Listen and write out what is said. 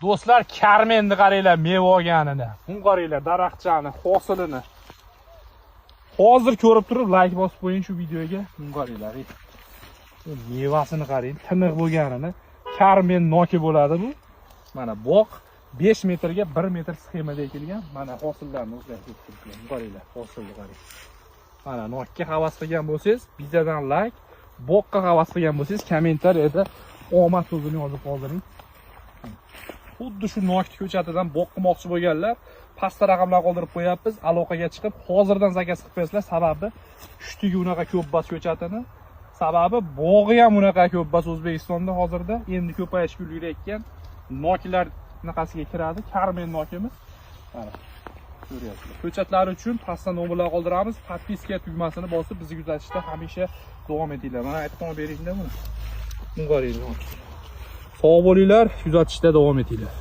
Do'stlar, karmenni qaranglar, meva olganini. Buni qaranglar, daraxtchani, hosilini. Hozir ko'rib turib, like bosib qo'ying shu videoga. Buni qaranglar. Mevasini qarang, tiniq bo'lganini. Karmen noki bo'ladi bu. Mana bog' 5 metrga 1 metr sxemada ekilgan. Mana hosillarni o'zgartirib turibman. Qaranglar, hosilni qarang. Mana nokka havas qilgan bo'lsangiz, bizadan like, bog'ga havas qilgan bo'lsangiz, kommentariyada omad so'zini yozib qoldiring. Xuddi shu nokni ko'chatidan bog' qilmoqchi bo'lganlar, pastda raqamlar qoldirib qo'yapmiz. Aloqaga chiqib, hozirdan zakaz qilib qo'yasizlar. Sababi shtiga unaqa ko'p bas ko'chatini. Sababi bog'i ham unaqa ko'p bas O'zbekistonda hozirda. Endi ko'payishga ulgurayotgan noklar naqasiga kiradi. Karmen nokimiz. Mana ko'ryapsizlar. Ko'chatlar uchun pastda nomerlar qoldiramiz. Podpiska tugmasini bosib bizni kuzatishda hamisha davom etinglar. Mana aytib beringlar buni. Sog' bo'linglar, kuzatishda davom etinglar.